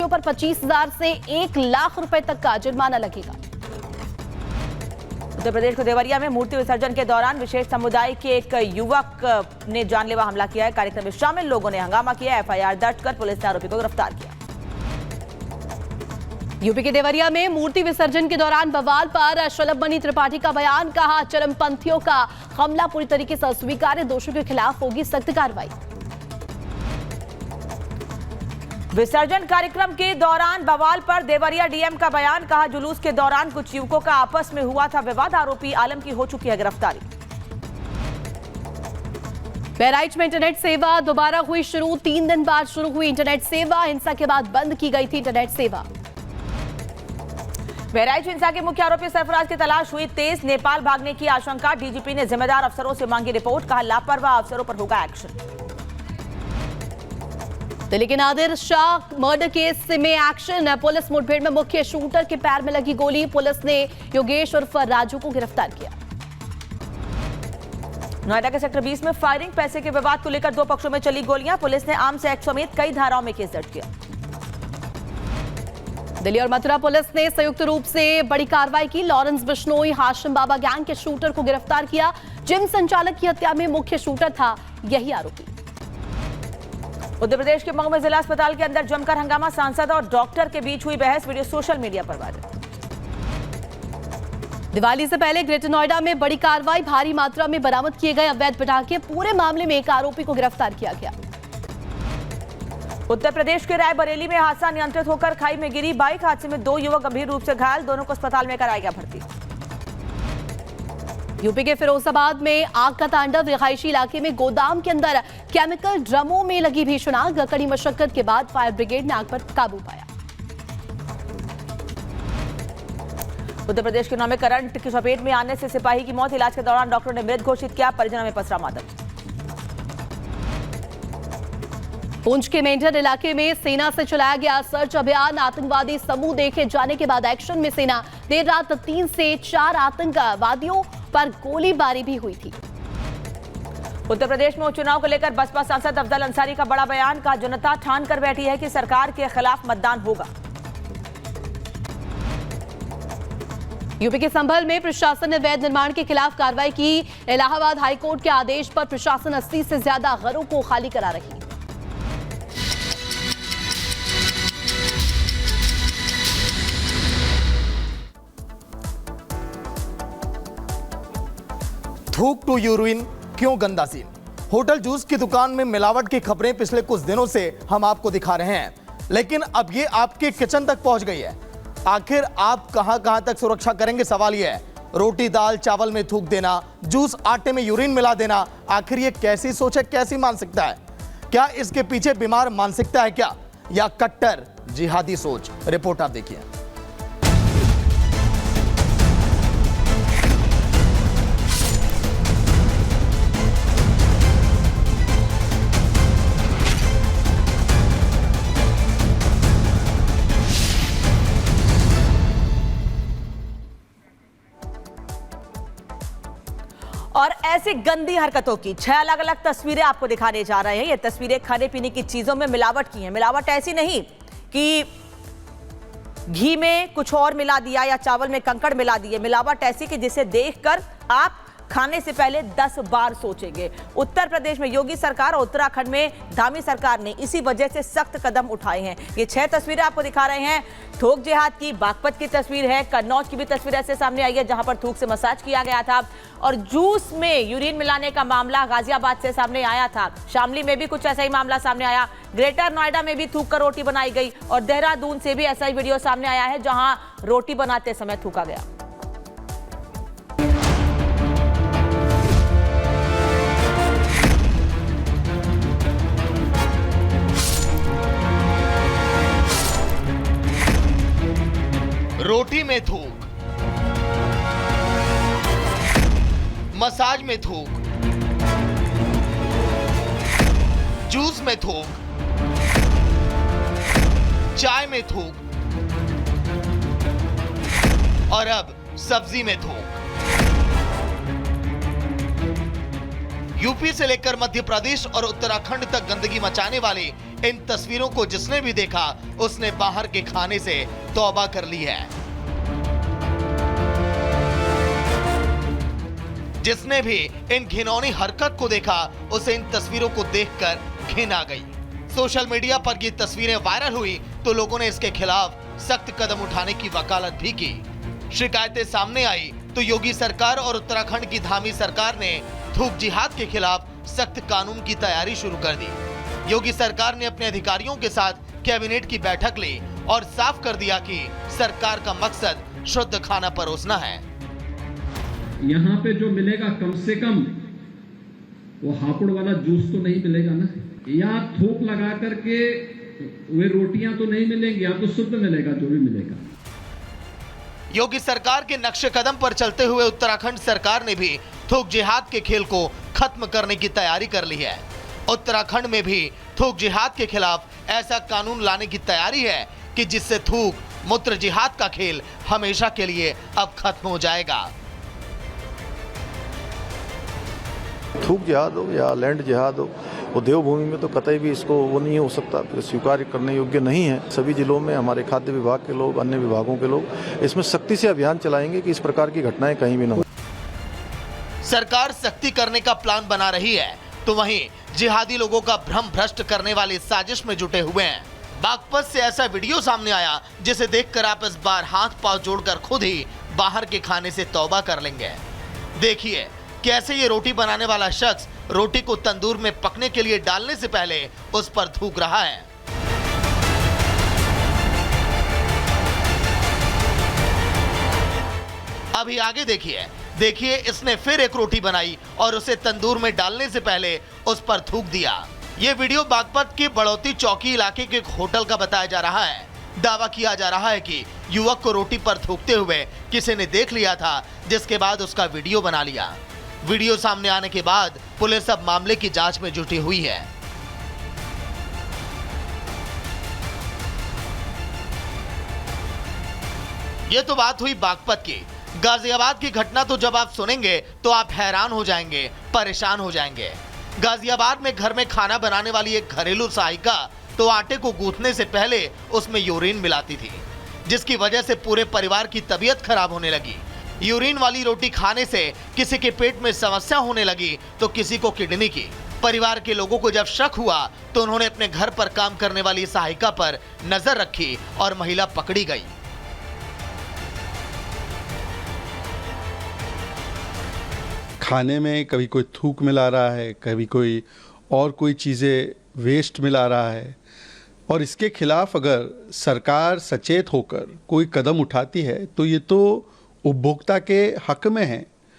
पर 25,000 से 1 लाख रुपए तक का जुर्माना लगेगा। उत्तर प्रदेश के देवरिया में मूर्ति विसर्जन के दौरान विशेष समुदाय के एक युवक ने जानलेवा हमला किया है। कार्यक्रम में शामिल लोगों ने हंगामा किया। एफआईआर दर्ज कर पुलिस ने आरोपी को गिरफ्तार किया। यूपी के देवरिया में मूर्ति विसर्जन के दौरान बवाल पर शलभमणि त्रिपाठी का बयान। कहा, चरमपंथियों का हमला पूरी तरीके से अस्वीकार्य, दोषियों के खिलाफ होगी सख्त कार्रवाई। विसर्जन कार्यक्रम के दौरान बवाल पर देवरिया डीएम का बयान। कहा, जुलूस के दौरान कुछ युवकों का आपस में हुआ था विवाद। आरोपी आलम की हो चुकी है गिरफ्तारी। बहराइच में इंटरनेट सेवा दोबारा हुई शुरू। 3 दिन बाद शुरू हुई इंटरनेट सेवा। हिंसा के बाद बंद की गई थी इंटरनेट सेवा। बहराइच हिंसा के मुख्य आरोपी सरफराज की तलाश हुई तेज। नेपाल भागने की आशंका। डीजीपी ने जिम्मेदार अफसरों से मांगी रिपोर्ट। कहा, लापरवाह अफसरों पर होगा एक्शन। दिल्ली के नादिर शाह मर्डर केस में एक्शन। पुलिस मुठभेड़ में मुख्य शूटर के पैर में लगी गोली। पुलिस ने योगेश उर्फ राजू को गिरफ्तार किया। नोएडा के सेक्टर 20 में फायरिंग। पैसे के विवाद को लेकर 2 पक्षों में चली गोलियां। पुलिस ने आर्म्स एक्ट समेत कई धाराओं में केस दर्ज किया। दिल्ली और मथुरा पुलिस ने संयुक्त रूप से बड़ी कार्रवाई की। लॉरेंस बिश्नोई हाशिम बाबा गैंग के शूटर को गिरफ्तार किया। जिम संचालक की हत्या में मुख्य शूटर था यही आरोपी। उत्तर प्रदेश के मऊ में जिला अस्पताल के अंदर जमकर हंगामा। सांसद और डॉक्टर के बीच हुई बहस। वीडियो सोशल मीडिया पर वायरल। दिवाली से पहले ग्रेटर नोएडा में बड़ी कार्रवाई। भारी मात्रा में बरामद किए गए अवैध पटाखे। पूरे मामले में एक आरोपी को गिरफ्तार किया गया। उत्तर प्रदेश के रायबरेली में हादसा। नियंत्रित होकर खाई में गिरी बाइक। हादसे में 2 युवक गंभीर रूप से घायल। दोनों को अस्पताल में कराया गया भर्ती। यूपी के फिरोजाबाद में आग का तांडव। रिहायशी इलाके में गोदाम के अंदर केमिकल ड्रमों में लगी भीषण आग। कड़ी मशक्कत के बाद फायर ब्रिगेड ने आग पर काबू पाया। उत्तर प्रदेश के नौ में करंट की चपेट में आने से सिपाही की मौत। इलाज के दौरान डॉक्टर ने मृत घोषित किया। परिजनों में पसरा मातम। पुंछ के मेंढर इलाके में सेना से चलाया गया सर्च अभियान। आतंकवादी समूह देखे जाने के बाद एक्शन में सेना। देर रात 3 से 4 आतंकवादियों पर गोलीबारी भी हुई थी। उत्तर प्रदेश में उपचुनाव को लेकर बसपा सांसद अफजल अंसारी का बड़ा बयान। कहा, जनता ठान कर बैठी है कि सरकार के खिलाफ मतदान होगा। यूपी के संभल में प्रशासन ने अवैध निर्माण के खिलाफ कार्रवाई की। इलाहाबाद हाईकोर्ट के आदेश पर प्रशासन 80 से ज्यादा घरों को खाली करा रही है। थूक टू यूरिन क्यों गंदा सीन। होटल जूस की दुकान में मिलावट की खबरें पिछले कुछ दिनों से हम आपको दिखा रहे हैं, लेकिन अब ये आपके किचन तक पहुंच गई है। आखिर आप कहां तक सुरक्षा करेंगे, सवाल यह है। रोटी दाल चावल में थूक देना, जूस आटे में यूरिन मिला देना, आखिर ये कैसी सोच है, कैसी मानसिकता है? क्या इसके पीछे बीमार मानसिकता है क्या, या कट्टर जिहादी सोच? रिपोर्ट आप देखिए। और ऐसी गंदी हरकतों की 6 अलग अलग तस्वीरें आपको दिखाने जा रहे हैं। ये तस्वीरें खाने पीने की चीजों में मिलावट की हैं। मिलावट ऐसी नहीं कि घी में कुछ और मिला दिया या चावल में कंकड़ मिला दिए। मिलावट ऐसी कि जिसे देखकर आप खाने से पहले 10 बार सोचेंगे। उत्तर प्रदेश में योगी सरकार और उत्तराखंड में धामी सरकार ने इसी वजह से सख्त कदम उठाए हैं। ये 6 तस्वीरें आपको दिखा रहे हैं। थोक जिहाद की, बागपत की तस्वीर है, कन्नौज की भी तस्वीर ऐसे सामने आई है जहां पर थूक से मसाज किया गया था। और जूस में यूरिन मिलाने का मामला गाजियाबाद से सामने आया था। शामली में भी कुछ ऐसा ही मामला सामने आया। ग्रेटर नोएडा में भी थूक कर रोटी बनाई गई और देहरादून से भी ऐसा ही वीडियो सामने आया है जहां रोटी बनाते समय थूका गया। रोटी में थूक, मसाज में थूक, जूस में थूक, चाय में थूक और अब सब्जी में थूक। यूपी से लेकर मध्य प्रदेश और उत्तराखंड तक गंदगी मचाने वाली इन तस्वीरों को जिसने भी देखा उसने बाहर के खाने से तौबा कर ली है। जिसने भी इन घिनौनी हरकत को देखा उसे इन तस्वीरों को देखकर घिन आ गई। सोशल मीडिया पर ये तस्वीरें वायरल हुई तो लोगों ने इसके खिलाफ सख्त कदम उठाने की वकालत भी की। शिकायतें सामने आई तो योगी सरकार और उत्तराखंड की धामी सरकार ने थूक जिहाद के खिलाफ सख्त कानून की तैयारी शुरू कर दी। योगी सरकार ने अपने अधिकारियों के साथ कैबिनेट की बैठक ली और साफ कर दिया कि सरकार का मकसद शुद्ध खाना परोसना है। यहाँ पे जो मिलेगा कम से कम वो हापुड़ वाला जूस तो नहीं मिलेगा ना, या थूक लगा करके वे रोटियां तो नहीं मिलेंगी, या तो शुद्ध मिलेगा जो भी मिलेगा। योगी सरकार के नक्शे कदम पर चलते हुए उत्तराखंड सरकार ने भी थूक जिहाद के खेल को खत्म करने की तैयारी कर ली है। उत्तराखंड में भी थूक जिहाद के खिलाफ ऐसा कानून लाने की तैयारी है कि जिससे थूक मूत्र जिहाद का खेल हमेशा के लिए अब खत्म हो जाएगा। थूक जिहाद हो या लैंड जिहाद हो, वो देवभूमि में तो कतई भी इसको वो नहीं हो सकता, स्वीकार करने योग्य नहीं है। सभी जिलों में हमारे खाद्य विभाग के लोग, अन्य विभागों के लोग इसमें सख्ती से अभियान चलाएंगे कि इस प्रकार की घटनाएं कहीं भी न हो। सरकार सख्ती करने का प्लान बना रही है तो वहीं जिहादी लोगों का भ्रम भ्रष्ट करने वाली साजिश में जुटे हुए हैं। बागपत से ऐसा वीडियो सामने आया जिसे देखकर आप इस बार हाथ पांव जोड़कर खुद ही बाहर के खाने से तौबा कर लेंगे। देखिए कैसे ये रोटी बनाने वाला शख्स रोटी को तंदूर में पकने के लिए डालने से पहले उस पर थूक रहा है। अभी आगे देखिए इसने फिर एक रोटी बनाई और उसे तंदूर में डालने से पहले उस पर थूक दिया। ये वीडियो बागपत के बड़ौती चौकी इलाके के एक होटल का बताया जा रहा है। दावा किया जा रहा है कि युवक को रोटी पर थूकते हुए किसी ने देख लिया था, जिसके बाद उसका वीडियो बना लिया। वीडियो सामने आने के बाद पुलिस अब मामले की जांच में जुटी हुई है। ये तो बात हुई बागपत की। गाजियाबाद की घटना तो जब आप सुनेंगे तो आप हैरान हो जाएंगे, परेशान हो जाएंगे। गाजियाबाद में घर में खाना बनाने वाली एक घरेलू सहायिका तो आटे को गूंथने से पहले उसमें यूरिन मिलाती थी, जिसकी वजह से पूरे परिवार की तबीयत खराब होने लगी। यूरिन वाली रोटी खाने से किसी के पेट में समस्या होने लगी तो किसी को किडनी की। परिवार के लोगों को जब शक हुआ तो उन्होंने अपने घर पर काम करने वाली सहायिका पर नजर रखी और महिला पकड़ी गई। खाने में कभी कोई थूक मिला रहा है, कभी कोई और कोई चीज़ें वेस्ट मिला रहा है, और इसके खिलाफ अगर सरकार सचेत होकर कोई कदम उठाती है तो ये तो उपभोक्ता के हक में है